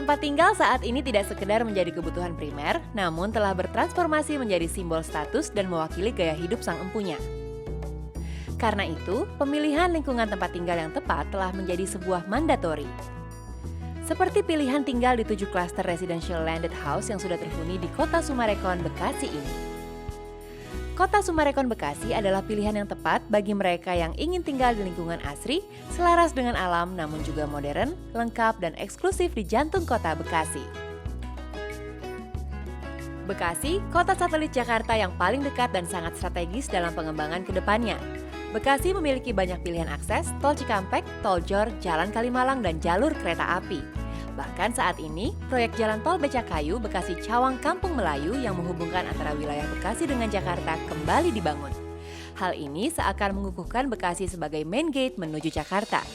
Tempat tinggal saat ini tidak sekedar menjadi kebutuhan primer, namun telah bertransformasi menjadi simbol status dan mewakili gaya hidup sang empunya. Karena itu, pemilihan lingkungan tempat tinggal yang tepat telah menjadi sebuah mandatori. Seperti pilihan tinggal di 7 klaster residential landed house yang sudah terhuni di Kota Summarecon, Bekasi ini. Kota Summarecon, Bekasi adalah pilihan yang tepat bagi mereka yang ingin tinggal di lingkungan asri, selaras dengan alam namun juga modern, lengkap dan eksklusif di jantung kota Bekasi. Bekasi, kota satelit Jakarta yang paling dekat dan sangat strategis dalam pengembangan ke depannya. Bekasi memiliki banyak pilihan akses, tol Cikampek, tol Jor, jalan Kalimalang, dan jalur kereta api. Bahkan saat ini, proyek jalan tol Becakayu Bekasi Cawang Kampung Melayu yang menghubungkan antara wilayah Bekasi dengan Jakarta kembali dibangun. Hal ini seakan mengukuhkan Bekasi sebagai main gate menuju Jakarta.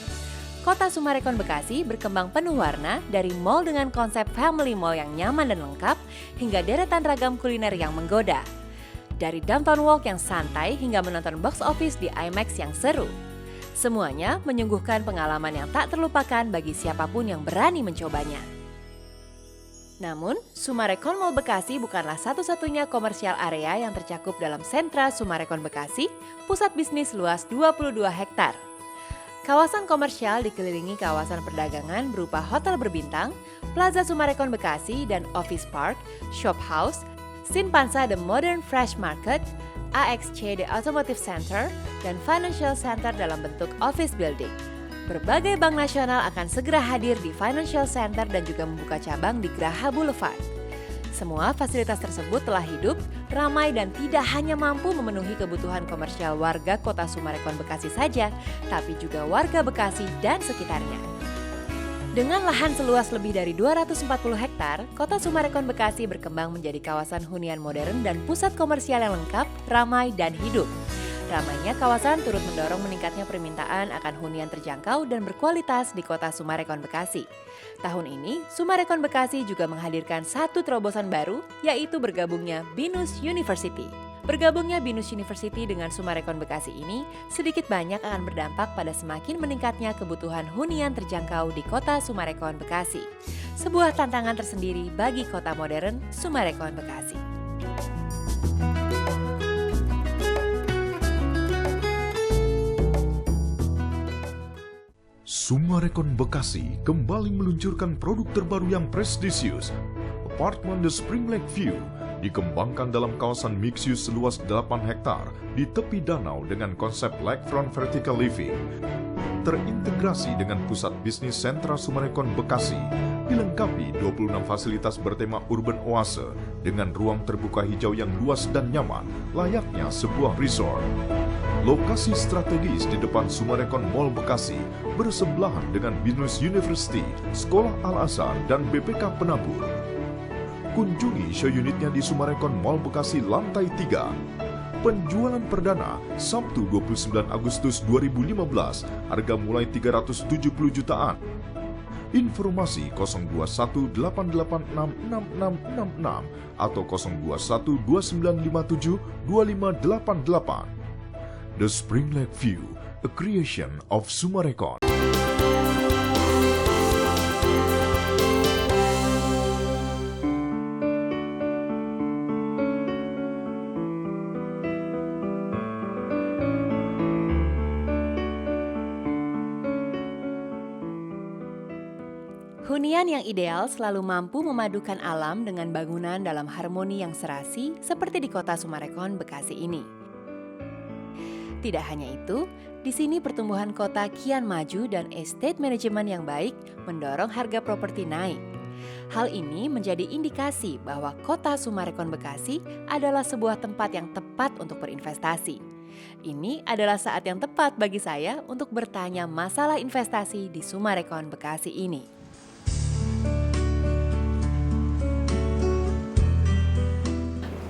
Kota Summarecon Bekasi berkembang penuh warna dari mall dengan konsep family mall yang nyaman dan lengkap hingga deretan ragam kuliner yang menggoda. Dari downtown walk yang santai hingga menonton box office di IMAX yang seru. Semuanya menyuguhkan pengalaman yang tak terlupakan bagi siapapun yang berani mencobanya. Namun, Summarecon Mall Bekasi bukanlah satu-satunya komersial area yang tercakup dalam sentra Summarecon Bekasi, pusat bisnis luas 22 hektar. Kawasan komersial dikelilingi kawasan perdagangan berupa hotel berbintang, Plaza Summarecon Bekasi dan Office Park, Shop House, Sinpansa The Modern Fresh Market, AXC The Automotive Center, dan Financial Center dalam bentuk office building. Berbagai bank nasional akan segera hadir di Financial Center dan juga membuka cabang di Graha Boulevard. Semua fasilitas tersebut telah hidup, ramai dan tidak hanya mampu memenuhi kebutuhan komersial warga kota Summarecon Bekasi saja, tapi juga warga Bekasi dan sekitarnya. Dengan lahan seluas lebih dari 240 hektar, kota Summarecon Bekasi berkembang menjadi kawasan hunian modern dan pusat komersial yang lengkap, ramai, dan hidup. Ramainya kawasan turut mendorong meningkatnya permintaan akan hunian terjangkau dan berkualitas di kota Summarecon Bekasi. Tahun ini, Summarecon Bekasi juga menghadirkan satu terobosan baru, yaitu bergabungnya BINUS University. Bergabungnya BINUS University dengan Summarecon Bekasi ini sedikit banyak akan berdampak pada semakin meningkatnya kebutuhan hunian terjangkau di kota Summarecon Bekasi. Sebuah tantangan tersendiri bagi kota modern Summarecon Bekasi. Summarecon Bekasi kembali meluncurkan produk terbaru yang prestisius. Apartemen The Spring Lake View dikembangkan dalam kawasan mixed use seluas 8 hektar di tepi danau dengan konsep lakefront vertical living. Terintegrasi dengan pusat bisnis sentra Summarecon Bekasi, dilengkapi 26 fasilitas bertema urban oase dengan ruang terbuka hijau yang luas dan nyaman, layaknya sebuah resort. Lokasi strategis di depan Summarecon Mall Bekasi bersebelahan dengan BINUS University, Sekolah Al-Azhar, dan BPK Penabur. Kunjungi show unitnya di Summarecon Mall Bekasi lantai 3. Penjualan perdana Sabtu 29 Agustus 2015, harga mulai 370 jutaan. Informasi 02188666666 atau 02129572588. The Spring Lake View, a creation of Sumarekon. Hunian yang ideal selalu mampu memadukan alam dengan bangunan dalam harmoni yang serasi seperti di kota Sumarekon, Bekasi ini. Tidak hanya itu, di sini pertumbuhan kota kian maju dan estate management yang baik mendorong harga properti naik. Hal ini menjadi indikasi bahwa kota Sumarekon Bekasi adalah sebuah tempat yang tepat untuk berinvestasi. Ini adalah saat yang tepat bagi saya untuk bertanya masalah investasi di Sumarekon Bekasi ini.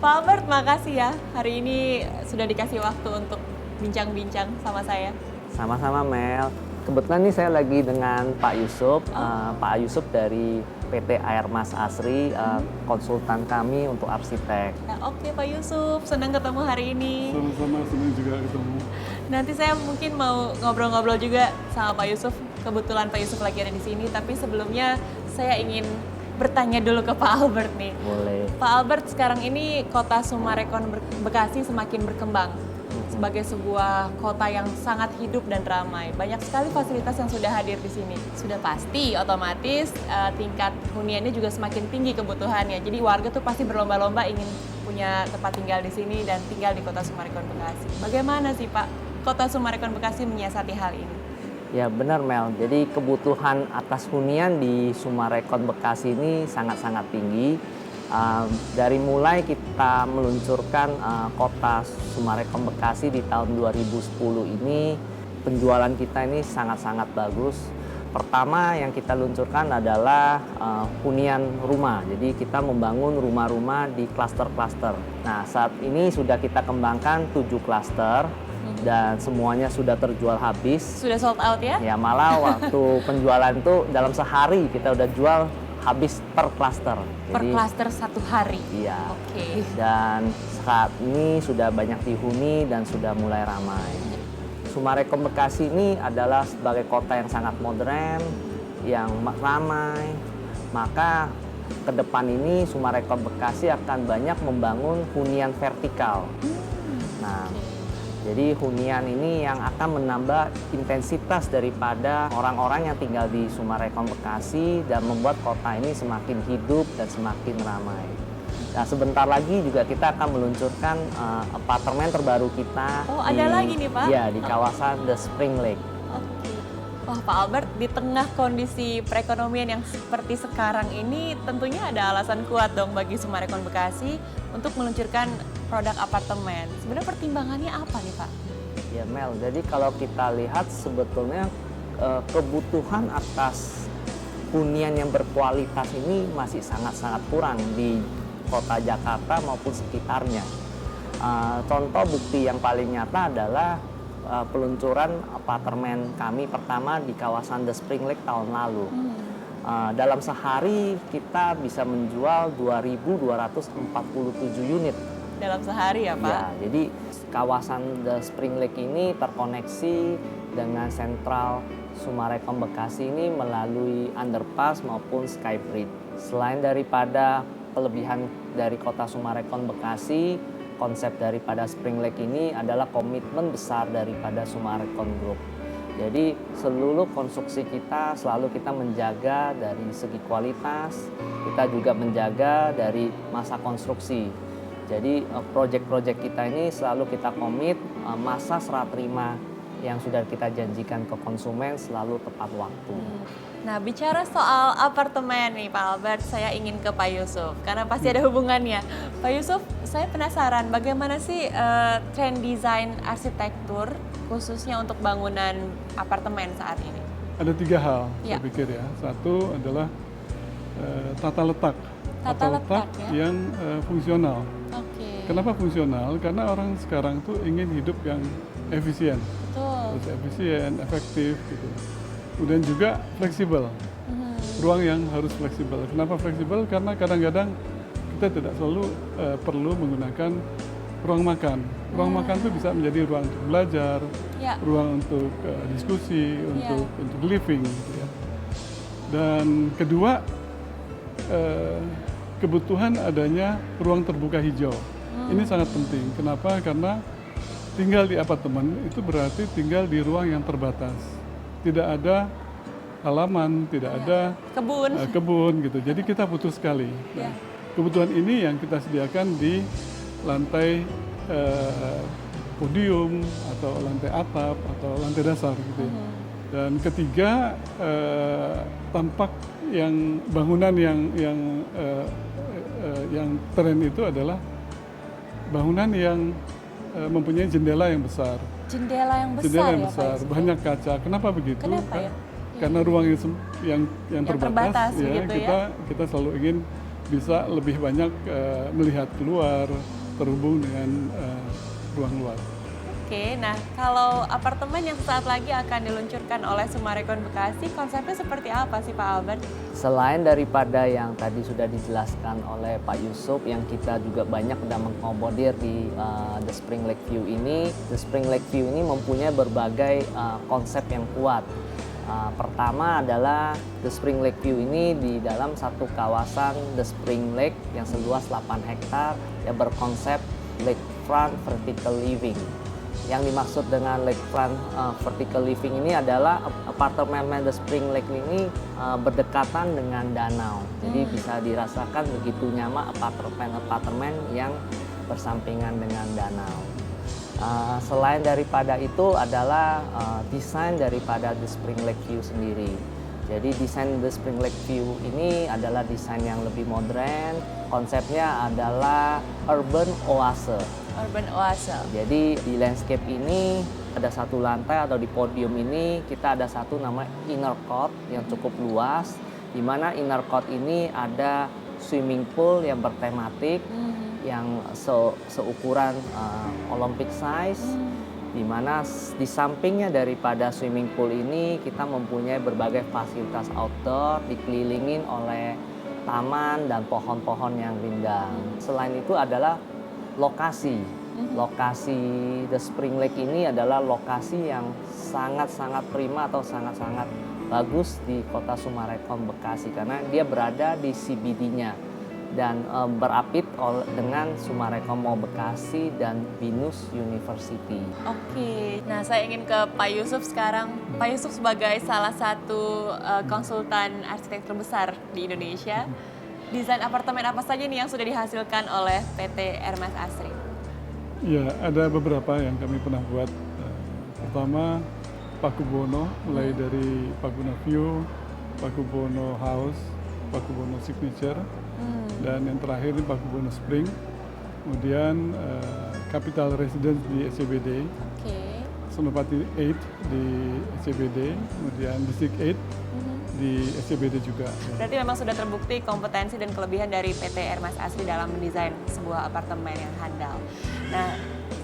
Pak Albert, makasih ya. Hari ini sudah dikasih waktu untuk bincang-bincang sama saya. Sama-sama Mel. Kebetulan nih saya lagi dengan Pak Yusuf. Pak Yusuf dari PT Airmas Asri, konsultan kami untuk arsitek. Ya, oke Pak Yusuf, senang ketemu hari ini. Sama-sama, senang juga ketemu. Nanti saya mungkin mau ngobrol-ngobrol juga sama Pak Yusuf. Kebetulan Pak Yusuf lagi ada di sini, tapi sebelumnya saya ingin bertanya dulu ke Pak Albert nih. Boleh. Pak Albert, sekarang ini kota Sumarekon Bekasi semakin berkembang sebagai sebuah kota yang sangat hidup dan ramai. Banyak sekali fasilitas yang sudah hadir di sini. Sudah pasti otomatis tingkat huniannya juga semakin tinggi kebutuhannya. Jadi warga tuh pasti berlomba-lomba ingin punya tempat tinggal di sini dan tinggal di kota Sumarekon Bekasi. Bagaimana sih Pak kota Sumarekon Bekasi menyiasati hal ini? Ya benar Mel, jadi kebutuhan atas hunian di Sumarekon Bekasi ini sangat-sangat tinggi. Dari mulai kita meluncurkan kota Sumarekon Bekasi di tahun 2010 ini, penjualan kita ini sangat-sangat bagus. Pertama yang kita luncurkan adalah hunian rumah, jadi kita membangun rumah-rumah di klaster-klaster. Nah saat ini sudah kita kembangkan 7 klaster. Dan semuanya sudah terjual habis. Sudah sold out ya? Ya malah waktu penjualan itu dalam sehari kita udah jual habis per klaster. Per klaster 1 hari? Iya. Oke. Dan saat ini sudah banyak dihuni dan sudah mulai ramai. Sumarekon Bekasi ini adalah sebagai kota yang sangat modern, yang ramai. Maka ke depan ini Sumarekon Bekasi akan banyak membangun hunian vertikal. Nah, jadi hunian ini yang akan menambah intensitas daripada orang-orang yang tinggal di Sumarekon Bekasi dan membuat kota ini semakin hidup dan semakin ramai. Nah sebentar lagi juga kita akan meluncurkan apartemen terbaru kita. Oh ada lagi nih Pak? Ya di kawasan The Spring Lake. Oke. Wah Pak Albert, di tengah kondisi perekonomian yang seperti sekarang ini tentunya ada alasan kuat dong bagi Sumarekon Bekasi untuk meluncurkan produk apartemen. Sebenarnya pertimbangannya apa nih Pak? Ya Mel, jadi kalau kita lihat sebetulnya kebutuhan atas hunian yang berkualitas ini masih sangat-sangat kurang di kota Jakarta maupun sekitarnya. Contoh bukti yang paling nyata adalah peluncuran apartemen kami pertama di kawasan The Spring Lake tahun lalu. Dalam sehari kita bisa menjual 2.247 unit. Dalam sehari ya Pak? Ya, jadi kawasan The Spring Lake ini terkoneksi dengan sentral Sumarekon Bekasi ini melalui underpass maupun skybridge. Selain daripada kelebihan dari kota Sumarekon Bekasi, konsep daripada Spring Lake ini adalah komitmen besar daripada Sumarekon Group. Jadi seluruh konstruksi kita selalu kita menjaga dari segi kualitas, kita juga menjaga dari masa konstruksi. Jadi proyek-proyek kita ini selalu kita komit masa serah terima yang sudah kita janjikan ke konsumen selalu tepat waktu. Nah bicara soal apartemen nih Pak Albert, saya ingin ke Pak Yusuf karena pasti ada hubungannya. Pak Yusuf, saya penasaran bagaimana sih tren desain arsitektur khususnya untuk bangunan apartemen saat ini? Ada 3 hal Ya. saya pikir ya. Satu adalah tata letak. Tata letak, ya? yang fungsional. Oke. Kenapa fungsional? Karena orang sekarang tuh ingin hidup yang efisien. Betul. Terus efisien, efektif gitu. Kemudian juga fleksibel. Ruang yang harus fleksibel. Kenapa fleksibel? Karena kadang-kadang kita tidak selalu perlu menggunakan ruang makan. Ruang makan itu bisa menjadi ruang untuk belajar, Ya. ruang untuk diskusi, untuk living gitu ya. Dan kedua, kebutuhan adanya ruang terbuka hijau. Ini sangat penting. Kenapa? Karena tinggal di apartemen itu berarti tinggal di ruang yang terbatas. Tidak ada halaman, tidak ada kebun gitu. Jadi kita butuh sekali. Nah, kebutuhan ini yang kita sediakan di lantai podium atau lantai atap atau lantai dasar gitu ya. Dan ketiga, tampak bangunan yang tren itu adalah bangunan yang mempunyai jendela yang besar. Jendela yang besar, Jendela yang ya, besar, Pak, banyak kaca. Kenapa begitu? Kenapa ya? Karena ruang yang terbatas ya, begitu kita selalu ingin bisa lebih banyak melihat keluar, terhubung dengan ruang luar. Oke, nah kalau apartemen yang sesaat lagi akan diluncurkan oleh Summarecon Bekasi, konsepnya seperti apa sih Pak Albert? Selain daripada yang tadi sudah dijelaskan oleh Pak Yusuf, yang kita juga banyak sudah mengakomodir di The Spring Lake View ini, The Spring Lake View ini mempunyai berbagai konsep yang kuat. Pertama adalah The Spring Lake View ini di dalam satu kawasan The Spring Lake yang seluas 8 hektar yang berkonsep lakefront vertical living. Yang dimaksud dengan lakefront vertical living ini adalah apartemen The Spring Lake ini berdekatan dengan danau. Jadi bisa dirasakan begitu nyaman apartemen yang bersampingan dengan danau. Selain daripada itu adalah desain daripada The Spring Lake View sendiri. Jadi desain The Spring Lake View ini adalah desain yang lebih modern. Konsepnya adalah urban oase. Urban oase. Jadi di landscape ini ada satu lantai atau di podium ini kita ada satu nama inner court yang cukup luas. Di mana inner court ini ada swimming pool yang bertematik yang seukuran Olympic size. Di mana di sampingnya daripada swimming pool ini kita mempunyai berbagai fasilitas outdoor dikelilingin oleh taman dan pohon-pohon yang rindang. Selain itu adalah lokasi The Spring Lake ini adalah lokasi yang sangat-sangat prima atau sangat-sangat bagus di kota Summarecon Bekasi karena dia berada di CBD-nya dan berapit dengan Summarecon Mall Bekasi dan Binus University. Oke, nah saya ingin ke Pak Yusuf sekarang. Pak Yusuf sebagai salah satu konsultan arsitektur besar di Indonesia, desain apartemen apa saja nih yang sudah dihasilkan oleh PT Ermas Asri? Ya, ada beberapa yang kami pernah buat. Pertama, Pakubono, mulai dari Paguna View, Pakubono House, Pakubono Signature, dan yang terakhir ini Pakubono Spring. Kemudian Capital Residence di SCBD, Senopati 8 di SCBD, kemudian District 8 di SCBD juga. Berarti memang sudah terbukti kompetensi dan kelebihan dari PT Ermas Asri dalam mendesain sebuah apartemen yang handal. Nah,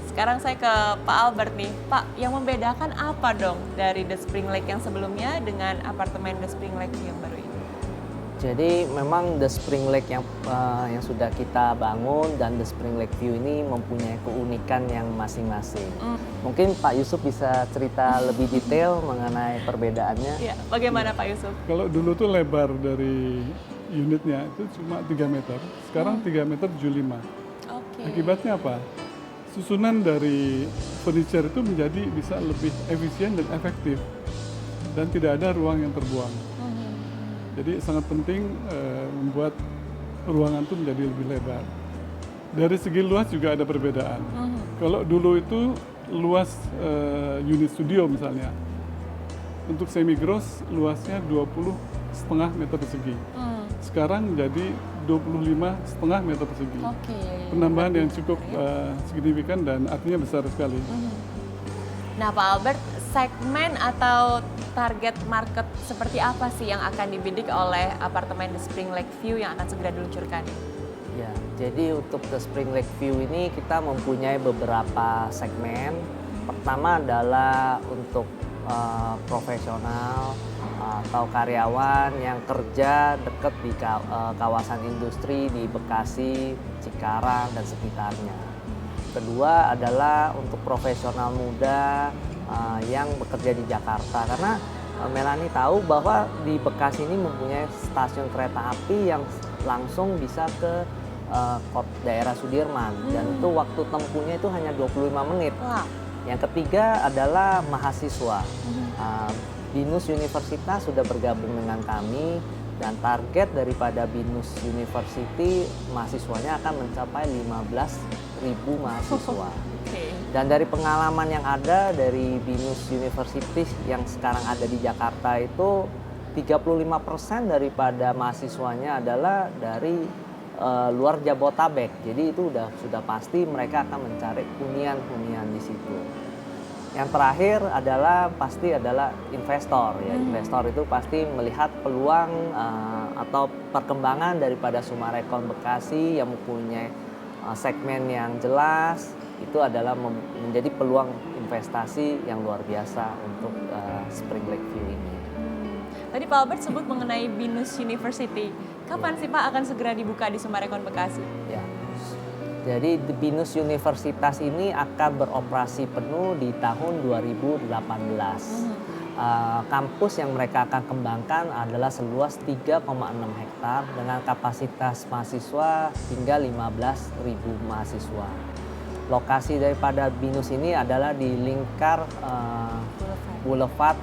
sekarang saya ke Pak Albert nih. Pak, yang membedakan apa dong dari The Spring Lake yang sebelumnya dengan apartemen The Spring Lake yang baru ini? Jadi memang The Spring Lake yang sudah kita bangun dan The Spring Lake View ini mempunyai keunikan yang masing-masing. Mungkin Pak Yusuf bisa cerita lebih detail mengenai perbedaannya. Ya, bagaimana Pak Yusuf? Kalau dulu tuh lebar dari unitnya itu cuma 3 meter, sekarang 3 meter 75. Akibatnya apa? Susunan dari furniture itu menjadi bisa lebih efisien dan efektif dan tidak ada ruang yang terbuang. Jadi sangat penting membuat ruangan itu menjadi lebih lebar. Dari segi luas juga ada perbedaan. Kalau dulu itu luas unit studio misalnya, untuk semi gross luasnya 20,5 meter persegi. Sekarang jadi 25,5 meter persegi. Penambahan yang cukup signifikan dan artinya besar sekali. Nah Pak Albert, segmen atau target market seperti apa sih yang akan dibidik oleh apartemen The Spring Lake View yang akan segera diluncurkan? Ya, jadi untuk The Spring Lake View ini kita mempunyai beberapa segmen. Pertama adalah untuk profesional atau karyawan yang kerja dekat di kawasan industri di Bekasi, Cikarang, dan sekitarnya. Kedua adalah untuk profesional muda yang bekerja di Jakarta. Karena Melanie tahu bahwa di Bekasi ini mempunyai stasiun kereta api yang langsung bisa ke daerah Sudirman. Dan itu waktu tempuhnya itu hanya 25 menit. Wah. Yang ketiga adalah mahasiswa. BINUS Universitas sudah bergabung dengan kami dan target daripada BINUS University mahasiswanya akan mencapai 15.000 mahasiswa. Dan dari pengalaman yang ada dari BINUS University yang sekarang ada di Jakarta itu 35% daripada mahasiswanya adalah dari luar Jabotabek. Jadi itu sudah pasti mereka akan mencari hunian-hunian di situ. Yang terakhir pasti adalah investor ya. Investor itu pasti melihat peluang atau perkembangan daripada Sumarekon Bekasi yang mempunyai segmen yang jelas. Itu adalah menjadi peluang investasi yang luar biasa untuk Spring Lakeview ini. Tadi Pak Albert sebut mengenai BINUS University. Kapan sih Pak akan segera dibuka di Sumarekon Bekasi? Ya. Jadi BINUS Universitas ini akan beroperasi penuh di tahun 2018. Kampus yang mereka akan kembangkan adalah seluas 3,6 hektar dengan kapasitas mahasiswa hingga 15.000 mahasiswa. Lokasi daripada BINUS ini adalah di lingkar Boulevard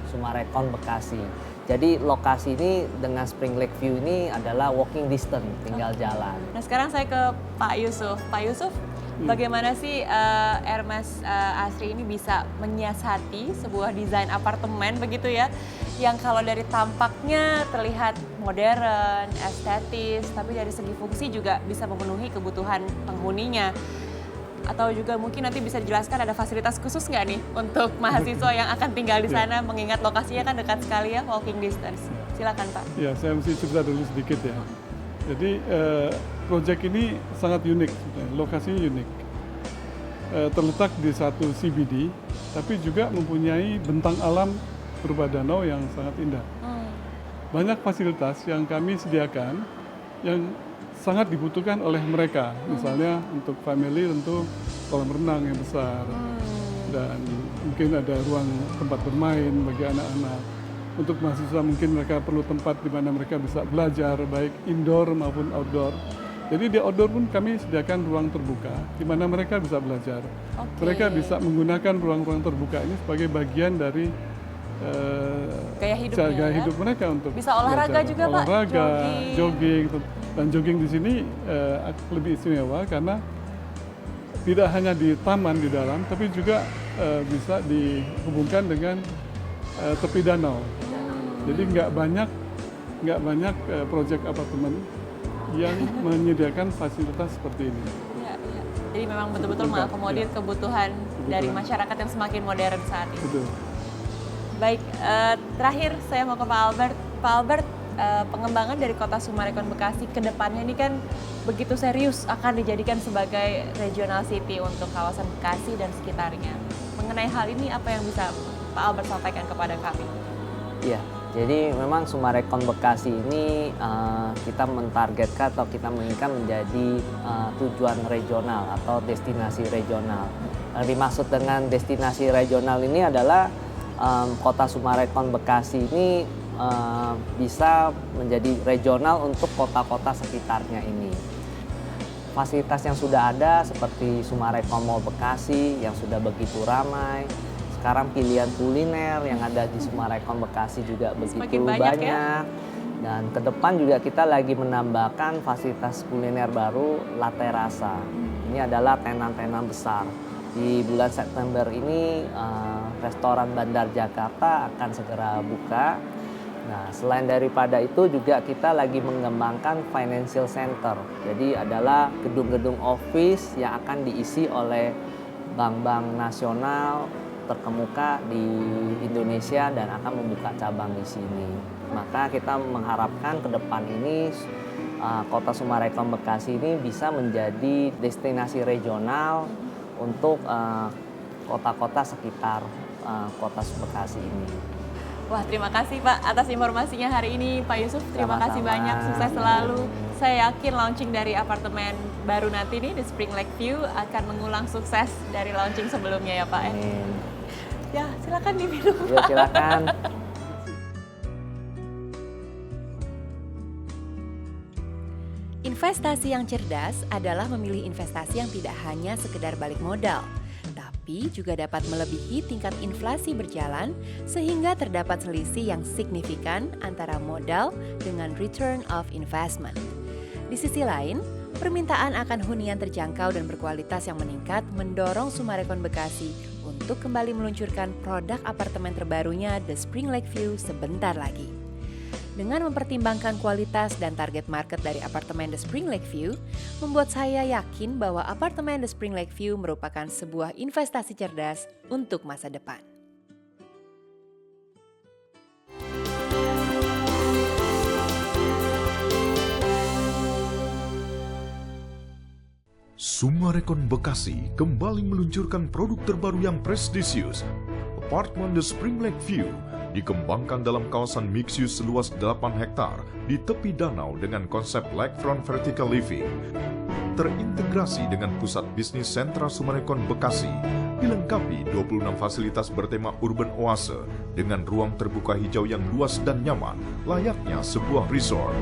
Sumarekon Bekasi. Jadi lokasi ini dengan Spring Lakeview ini adalah walking distance, tinggal jalan. Nah sekarang saya ke Pak Yusuf. Pak Yusuf, bagaimana sih Hermes Asri ini bisa menyiasati sebuah desain apartemen begitu ya, yang kalau dari tampaknya terlihat modern, estetis, tapi dari segi fungsi juga bisa memenuhi kebutuhan penghuninya. Atau juga mungkin nanti bisa dijelaskan ada fasilitas khusus nggak nih untuk mahasiswa yang akan tinggal di sana, mengingat lokasinya kan dekat sekali ya, walking distance. Silakan Pak. Ya, saya mesti cerita dulu sedikit ya. Jadi proyek ini sangat unik, lokasinya unik. Terletak di satu CBD, tapi juga mempunyai bentang alam berupa danau yang sangat indah. Banyak fasilitas yang kami sediakan yang sangat dibutuhkan oleh mereka. Misalnya untuk family tentu kolam renang yang besar dan mungkin ada ruang tempat bermain bagi anak-anak. Untuk mahasiswa mungkin mereka perlu tempat di mana mereka bisa belajar baik indoor maupun outdoor. Jadi di outdoor pun kami sediakan ruang terbuka di mana mereka bisa belajar. Mereka bisa menggunakan ruang-ruang terbuka ini sebagai bagian dari gaya hidup mereka untuk bisa olahraga belajar. Juga olahraga, Pak, jogging. Dan jogging di sini lebih istimewa karena tidak hanya di taman di dalam, tapi juga bisa dihubungkan dengan tepi danau. Jadi nggak banyak proyek apartemen yang menyediakan fasilitas seperti ini. Ya. Jadi memang betul-betul mengakomodir kebutuhan dari masyarakat yang semakin modern saat ini. Betul. Baik, terakhir saya mau ke Pak Albert. Pak Albert, pengembangan dari Kota Sumarekon Bekasi ke depannya ini kan begitu serius akan dijadikan sebagai regional city untuk kawasan Bekasi dan sekitarnya. Mengenai hal ini apa yang bisa Pak Albert sampaikan kepada kami? Iya, jadi memang Sumarekon Bekasi ini kita mentargetkan atau kita menginginkan menjadi tujuan regional atau destinasi regional. Yang dimaksud dengan destinasi regional ini adalah Kota Sumarekon Bekasi ini bisa menjadi regional untuk kota-kota sekitarnya ini. Fasilitas yang sudah ada seperti Sumarekon Mall Bekasi yang sudah begitu ramai. Sekarang pilihan kuliner yang ada di Sumarekon Bekasi juga begitu banyak. Ya? Dan ke depan juga kita lagi menambahkan fasilitas kuliner baru Latte Rasa. Ini adalah tenan-tenan besar. Di bulan September ini restoran Bandar Jakarta akan segera buka. Nah, selain daripada itu juga kita lagi mengembangkan financial center. Jadi adalah gedung-gedung office yang akan diisi oleh bank-bank nasional terkemuka di Indonesia dan akan membuka cabang di sini. Maka kita mengharapkan ke depan ini Kota Sumarekon Bekasi ini bisa menjadi destinasi regional untuk kota-kota sekitar Kota Bekasi ini. Wah, terima kasih Pak atas informasinya hari ini Pak Yusuf. Terima kasih Sama-sama. banyak, sukses selalu. Saya yakin launching dari apartemen baru nanti nih di Spring Lakeview akan mengulang sukses dari launching sebelumnya ya Pak. Amin. Ya, silakan diminum. Ya silakan. Investasi yang cerdas adalah memilih investasi yang tidak hanya sekedar balik modal, tapi juga dapat melebihi tingkat inflasi berjalan sehingga terdapat selisih yang signifikan antara modal dengan return of investment. Di sisi lain, permintaan akan hunian terjangkau dan berkualitas yang meningkat mendorong Summarecon Bekasi untuk kembali meluncurkan produk apartemen terbarunya The Spring Lake View sebentar lagi. Dengan mempertimbangkan kualitas dan target market dari apartemen The Spring Lake View, membuat saya yakin bahwa apartemen The Spring Lake View merupakan sebuah investasi cerdas untuk masa depan. Summarecon Bekasi kembali meluncurkan produk terbaru yang prestisius. Apartemen The Spring Lake View dikembangkan dalam kawasan mixed use seluas 8 hektar di tepi danau dengan konsep lakefront vertical living. Terintegrasi dengan pusat bisnis sentra Summarecon Bekasi, dilengkapi 26 fasilitas bertema urban oase dengan ruang terbuka hijau yang luas dan nyaman, layaknya sebuah resort.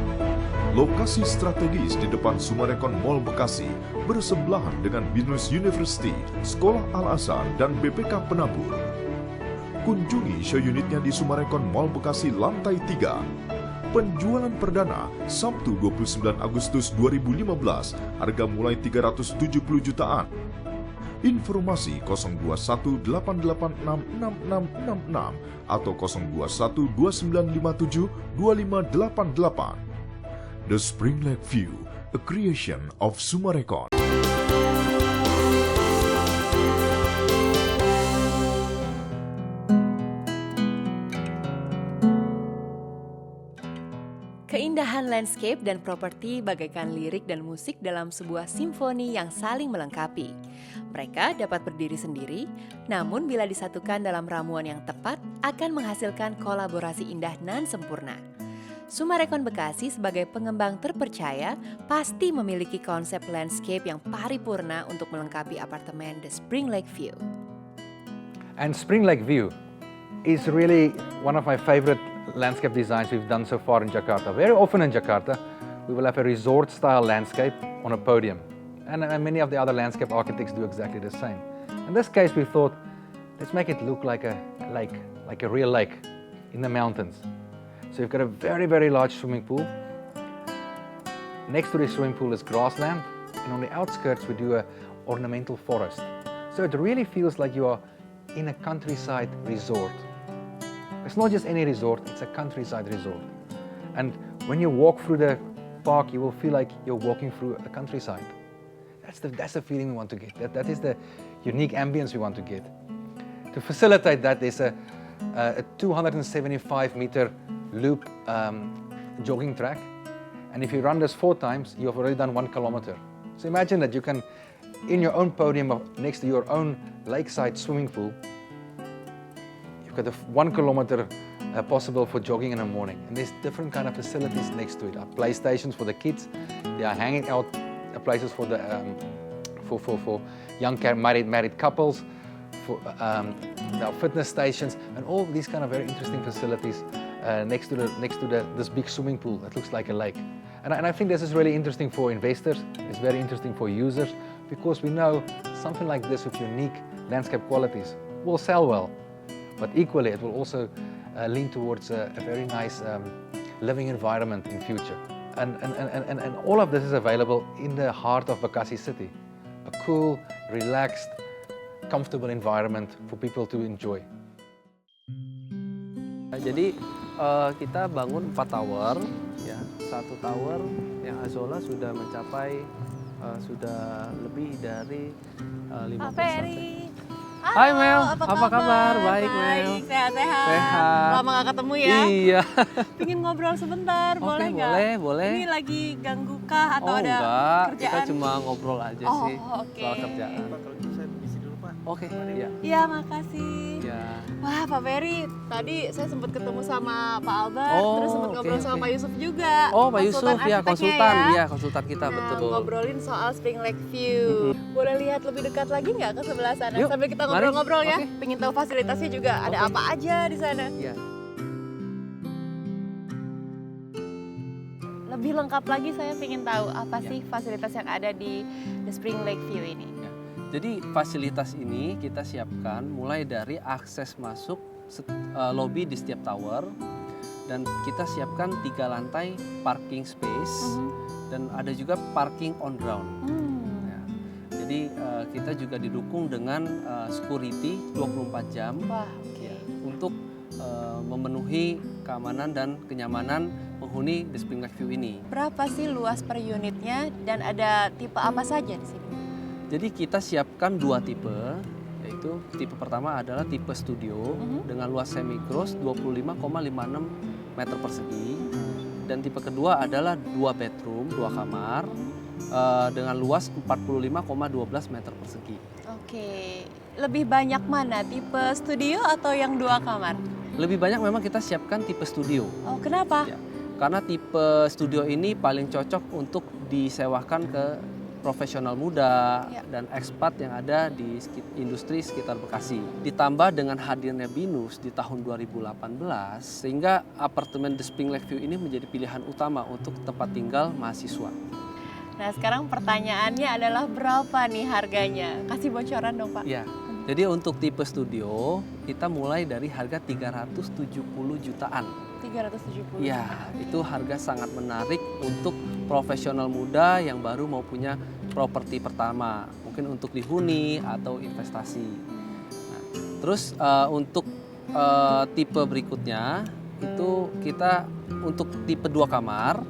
Lokasi strategis di depan Summarecon Mall Bekasi bersebelahan dengan Binus University, Sekolah Al-Azhar, dan BPK Penabur. Kunjungi show unitnya di Summarecon Mall Bekasi lantai 3. Penjualan perdana Sabtu 29 Agustus 2015, harga mulai 370 jutaan. Informasi 02188666666 atau 02129572588. The Spring Lake View, a creation of Summarecon. Keindahan landscape dan properti bagaikan lirik dan musik dalam sebuah simfoni yang saling melengkapi. Mereka dapat berdiri sendiri, namun bila disatukan dalam ramuan yang tepat akan menghasilkan kolaborasi indah nan sempurna. Summarecon Bekasi sebagai pengembang terpercaya pasti memiliki konsep landscape yang paripurna untuk melengkapi apartemen The Spring Lake View. And Spring Lake View is really one of my favorite landscape designs we've done so far in Jakarta. Very often in Jakarta, we will have a resort-style landscape on a podium. And many of the other landscape architects do exactly the same. In this case, we thought, let's make it look like a lake, like a real lake in the mountains. So you've got a very, very large swimming pool. Next to the swimming pool is grassland, and on the outskirts we do a ornamental forest. So it really feels like you are in a countryside resort. It's not just any resort, it's a countryside resort. And when you walk through the park, you will feel like you're walking through a countryside. That's the feeling we want to get. That is the unique ambience we want to get. To facilitate that, there's a 275-meter loop jogging track. And if you run this 4 times, you've already done 1 kilometer. So imagine that you can, in your own podium next to your own lakeside swimming pool, you've got a 1 kilometer possible for jogging in the morning. And there's different kind of facilities next to it. Playstations for the kids. There are hanging out places for the for young married couples. There are fitness stations and all these kind of very interesting facilities next to this big swimming pool that looks like a lake. And I think this is really interesting for investors. It's very interesting for users because we know something like this with unique landscape qualities will sell well, but equally it will also lean towards a very nice living environment in future. And all of this is available in the heart of Bekasi City. A cool, relaxed, comfortable environment for people to enjoy. Jadi kita bangun 4 tower, ya. 1 tower yang Azolla sudah mencapai sudah lebih dari 15 Pak Ferry. Hai Mel, Halo, apa kabar? Baik Mel. Sehat-sehat. Sehat. Lama gak ketemu ya. Iya. Pingin ngobrol sebentar, Oke, boleh nggak? boleh. Ini lagi ganggu kah atau Oh ada enggak, kerjaan? kita cuma ngobrol aja Oh, sih oke. soal kerjaan. Oke, iya. Iya, makasih. Iya. Wah, Pak Ferry, tadi saya sempat ketemu sama Pak Albert, Oh, terus sempat oke, ngobrol sama oke. Pak Yusuf juga. Oh, Pak Yusuf ya, arsiteknya konsultan kita, Nah, betul. ngobrolin soal Spring Lake View. Boleh lihat lebih dekat lagi nggak ke sebelah sana? Yuk, Sambil kita mari. ngobrol-ngobrol ya. Oke. Pengen tahu fasilitasnya juga ada Oke. apa aja di sana. Iya. Lebih lengkap lagi saya pengen tahu apa Ya. sih fasilitas yang ada di The Spring Lake View ini. Jadi fasilitas ini kita siapkan mulai dari akses masuk lobby di setiap tower, dan kita siapkan 3 lantai parking space dan ada juga parking on ground. Ya. Jadi kita juga didukung dengan security 24 jam Wah, oke. ya, untuk memenuhi keamanan dan kenyamanan penghuni The Spring Lake View ini. Berapa sih luas per unitnya dan ada tipe apa saja di sini? Jadi kita siapkan 2 tipe, yaitu tipe pertama adalah tipe studio dengan luas semi gross 25,56 meter persegi, dan tipe kedua adalah 2 bedroom, 2 kamar dengan luas 45,12 meter persegi. Oke, lebih banyak mana tipe studio atau yang 2 kamar? Lebih banyak memang kita siapkan tipe studio. Oh, kenapa? Ya, karena tipe studio ini paling cocok untuk disewakan ke profesional muda Ya. dan ekspat yang ada di industri sekitar Bekasi. Ditambah dengan hadirnya BINUS di tahun 2018, sehingga apartemen The Spring Lake View ini menjadi pilihan utama untuk tempat tinggal mahasiswa. Nah, sekarang pertanyaannya adalah berapa nih harganya? Kasih bocoran dong, Pak. Ya, jadi untuk tipe studio kita mulai dari harga 370 jutaan. 370. Ya, itu harga sangat menarik untuk profesional muda yang baru mau punya properti pertama, mungkin untuk dihuni atau investasi. Nah, terus untuk tipe berikutnya itu kita untuk tipe 2 kamar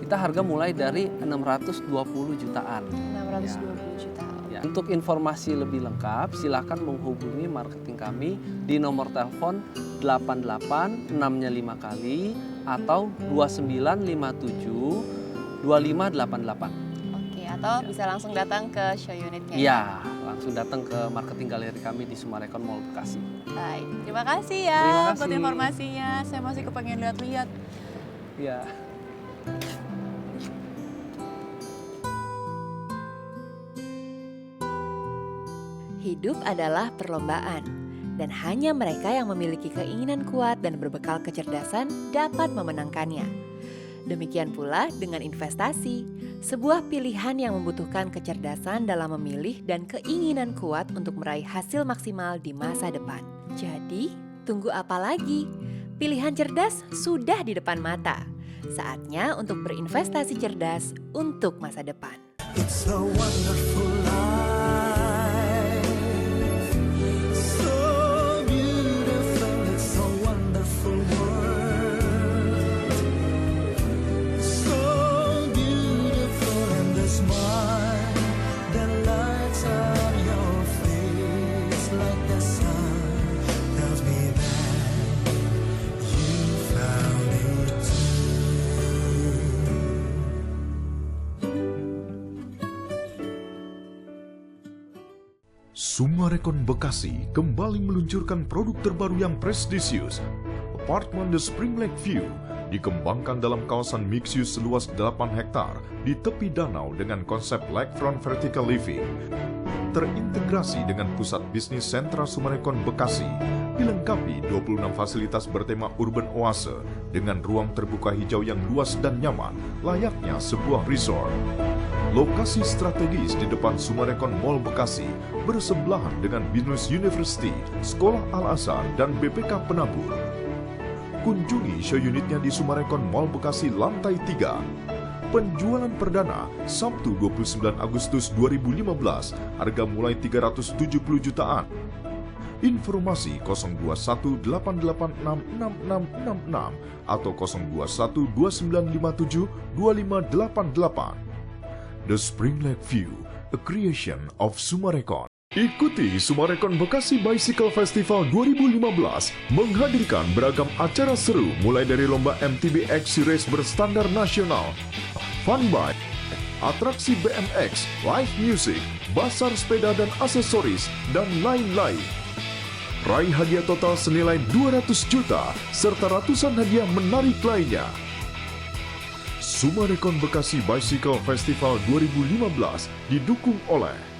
kita harga mulai dari 620 jutaan. 620 juta. Ya. Untuk informasi lebih lengkap, silakan menghubungi marketing kami di nomor telepon 88 6-nya 5 kali atau 2957 2588. Oke, atau bisa langsung datang ke show unitnya. Iya, langsung datang ke marketing galeri kami di Sumarekon Mall Bekasi. Baik, terima kasih ya Terima buat kasih. informasinya. Saya masih kepengen lihat-lihat. Iya. Hidup adalah perlombaan, dan hanya mereka yang memiliki keinginan kuat dan berbekal kecerdasan dapat memenangkannya. Demikian pula dengan investasi, sebuah pilihan yang membutuhkan kecerdasan dalam memilih dan keinginan kuat untuk meraih hasil maksimal di masa depan. Jadi, tunggu apa lagi? Pilihan cerdas sudah di depan mata. Saatnya untuk berinvestasi cerdas untuk masa depan. It's a wonderful life, so beautiful, it's a wonderful world, so beautiful, and the smile that lights up your face like the sun tells me that you found it too. Sumarekon Bekasi kembali meluncurkan produk terbaru yang prestisius. Apartemen The Spring Lake View dikembangkan dalam kawasan mixed use seluas 8 hektar di tepi danau dengan konsep lakefront vertical living. Terintegrasi dengan pusat bisnis sentra Sumarekon Bekasi, dilengkapi 26 fasilitas bertema urban oase dengan ruang terbuka hijau yang luas dan nyaman, layaknya sebuah resort. Lokasi strategis di depan Sumarekon Mall Bekasi bersebelahan dengan BINUS University, Sekolah Al-Azhar, dan BPK Penabur. Kunjungi show unitnya di Sumarekon Mall Bekasi lantai 3. Penjualan perdana Sabtu 29 Agustus 2015, harga mulai 370 jutaan. Informasi 021-886-6666 atau 021-2957-2588. The Spring Lake View, a creation of Sumarekon. Ikuti Sumarekon Bekasi Bicycle Festival 2015 menghadirkan beragam acara seru mulai dari lomba MTB XC Race berstandar nasional, fun bike, atraksi BMX, live music, basar sepeda dan aksesoris, dan lain-lain. Raih hadiah total senilai 200 juta serta ratusan hadiah menarik lainnya. Sumarekon Bekasi Bicycle Festival 2015 didukung oleh